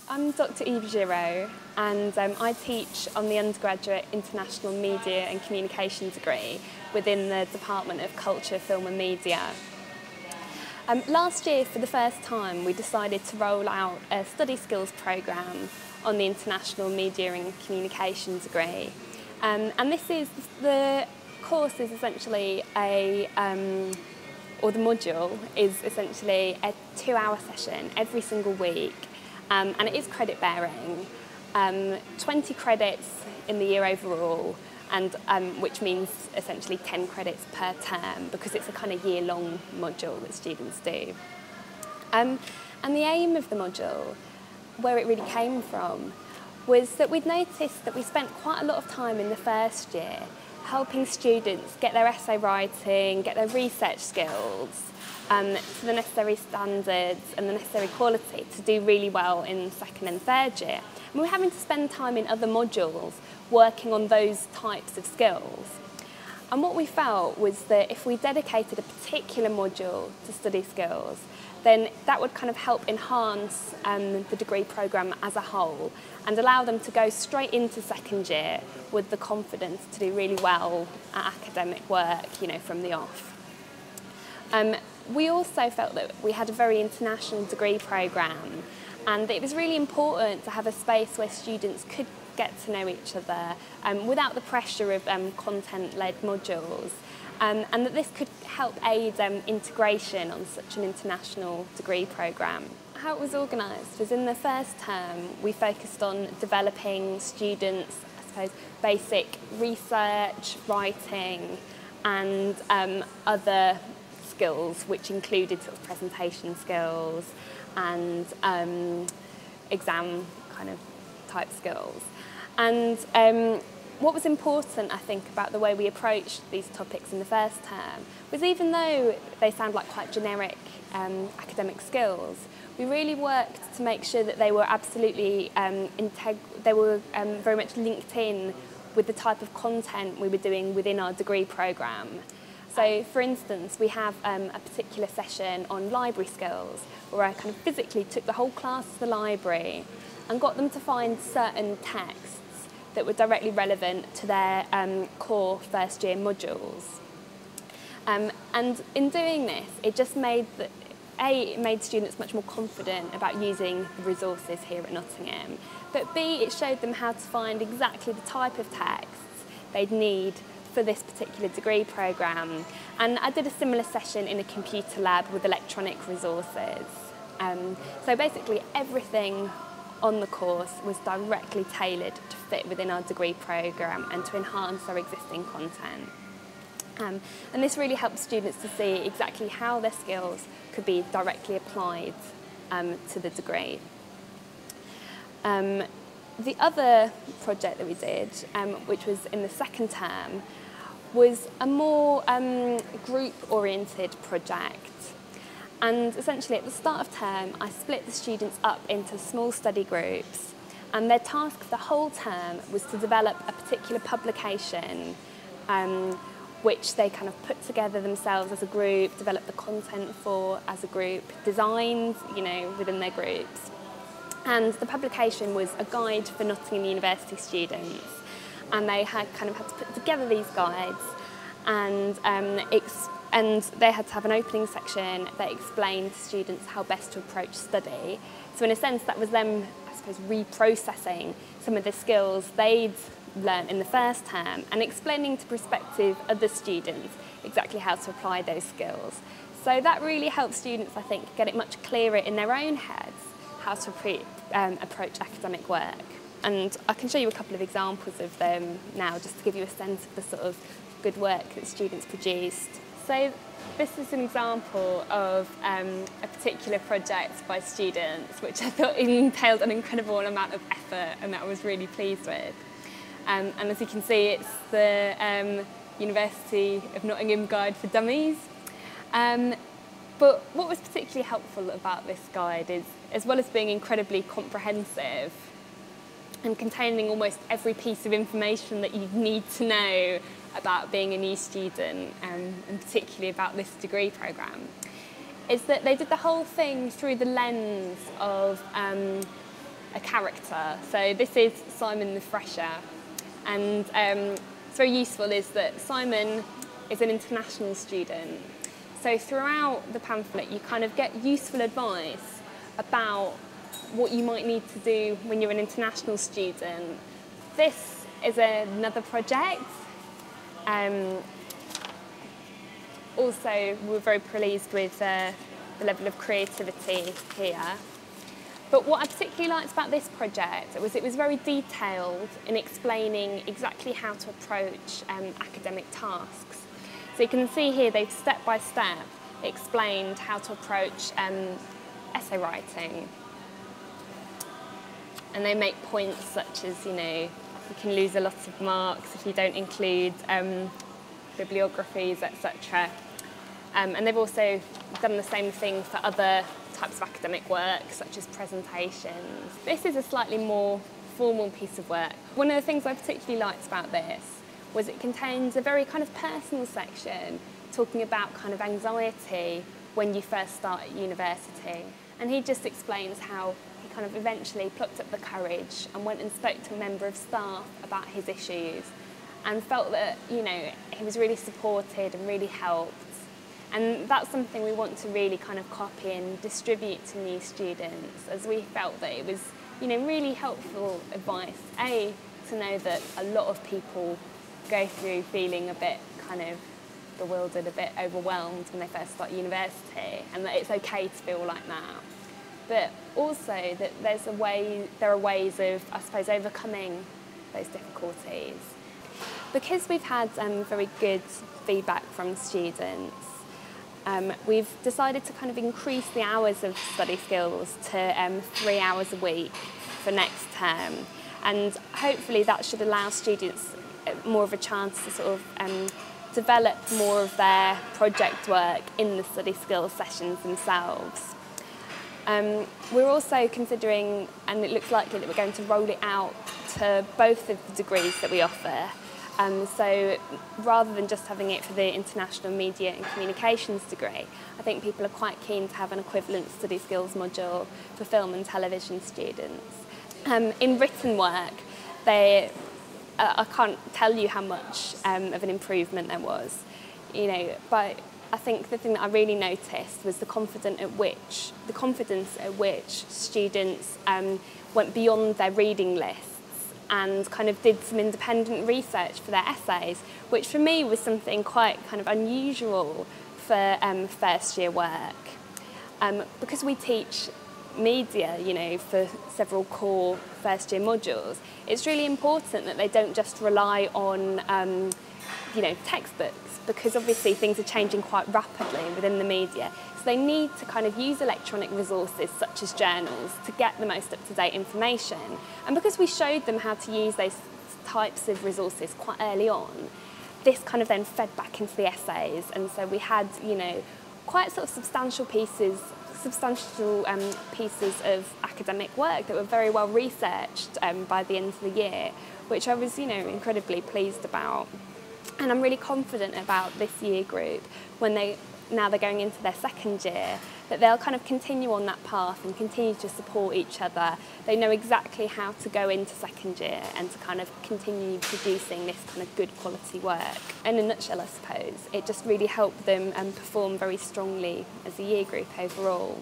I'm Dr. Eva Giraud, and I teach on the undergraduate International Media and Communications degree within the Department of Culture, Film and Media. Last year, for the first time, we decided to roll out a study skills programme on the International Media and Communications degree. And the course is essentially or the module is essentially a 2-hour session every single week. And it is credit bearing, 20 credits in the year overall, and which means essentially 10 credits per term, because it's a kind of year-long module that students do. And the aim of the module, where it really came from, was that we'd noticed that we spent quite a lot of time in the first year helping students get their essay writing, get their research skills, to the necessary standards and the necessary quality to do really well in second and third year. And we were having to spend time in other modules working on those types of skills. And what we felt was that if we dedicated a particular module to study skills, then that would kind of help enhance the degree programme as a whole and allow them to go straight into second year with the confidence to do really well at academic work, from the off. We also felt that we had a very international degree programme, and it was really important to have a space where students could get to know each other without the pressure of content-led modules, and that this could help aid integration on such an international degree programme. How it was organised was, in the first term we focused on developing students, basic research, writing and other skills, which included sort of presentation skills and exam kind of type skills. And what was important, I think, about the way we approached these topics in the first term was, even though they sound like quite generic academic skills, we really worked to make sure that they were absolutely very much linked in with the type of content we were doing within our degree programme. So, for instance, we have a particular session on library skills, where I kind of physically took the whole class to the library and got them to find certain texts that were directly relevant to their core first year modules. And in doing this, it just made it made students much more confident about using the resources here at Nottingham, but B, it showed them how to find exactly the type of texts they'd need for this particular degree programme. And I did a similar session in a computer lab with electronic resources. So basically everything on the course was directly tailored to fit within our degree programme and to enhance our existing content. And this really helped students to see exactly how their skills could be directly applied to the degree. The other project that we did, which was in the second term, was a more group-oriented project. And essentially at the start of term, I split the students up into small study groups, and their task for the whole term was to develop a particular publication which they kind of put together themselves as a group, develop the content for as a group, designed, within their groups. And the publication was a guide for Nottingham University students, and they had to put together these guides, and they had to have an opening section that explained to students how best to approach study. So in a sense, that was them, reprocessing some of the skills they'd learnt in the first term and explaining to prospective other students exactly how to apply those skills. So that really helped students, I think, get it much clearer in their own heads how to approach academic work. And I can show you a couple of examples of them now, just to give you a sense of the sort of good work that students produced. So this is an example of a particular project by students, which I thought entailed an incredible amount of effort and that I was really pleased with. And as you can see, it's the University of Nottingham Guide for Dummies. But what was particularly helpful about this guide is, as well as being incredibly comprehensive and containing almost every piece of information that you need to know about being a new student, and particularly about this degree programme, is that they did the whole thing through the lens of a character. So this is Simon the Thresher, and it's very useful is that Simon is an international student. So throughout the pamphlet you kind of get useful advice about what you might need to do when you're an international student. This is another project. Also, we're very pleased with the level of creativity here. But what I particularly liked about this project was it was very detailed in explaining exactly how to approach academic tasks. So you can see here they've step by step explained how to approach essay writing. And they make points such as, you can lose a lot of marks if you don't include bibliographies, etc. And they've also done the same thing for other types of academic work, such as presentations. This is a slightly more formal piece of work. One of the things I particularly liked about this was it contains a very kind of personal section talking about kind of anxiety when you first start at university. And he just explains how he kind of eventually plucked up the courage and went and spoke to a member of staff about his issues and felt that, he was really supported and really helped. And that's something we want to really kind of copy and distribute to new students, as we felt that it was, really helpful advice, A, to know that a lot of people go through feeling a bit kind of bewildered, a bit overwhelmed when they first start university, and that it's okay to feel like that. But also that there are ways of, I suppose, overcoming those difficulties. Because we've had very good feedback from students, we've decided to kind of increase the hours of study skills to 3 hours a week for next term, and hopefully that should allow students more of a chance to sort of develop more of their project work in the study skills sessions themselves. We're also considering, and it looks likely that we're going to roll it out to both of the degrees that we offer. So rather than just having it for the International Media and Communications degree, I think people are quite keen to have an equivalent study skills module for film and television students. In written work, I can't tell you how much of an improvement there was, but I think the thing that I really noticed was the confidence at which students went beyond their reading lists and kind of did some independent research for their essays, which for me was something quite kind of unusual for first year work. Because we teach media, for several core first year modules, it's really important that they don't just rely on, textbooks, because obviously things are changing quite rapidly within the media. So they need to kind of use electronic resources such as journals to get the most up-to-date information. And because we showed them how to use those types of resources quite early on, this kind of then fed back into the essays. And so we had, quite sort of substantial pieces of academic work that were very well researched by the end of the year, which I was, incredibly pleased about. And I'm really confident about this year group when now they're going into their second year, that they'll kind of continue on that path and continue to support each other. They know exactly how to go into second year and to kind of continue producing this kind of good quality work. In a nutshell, I suppose, it just really helped them perform very strongly as a year group overall.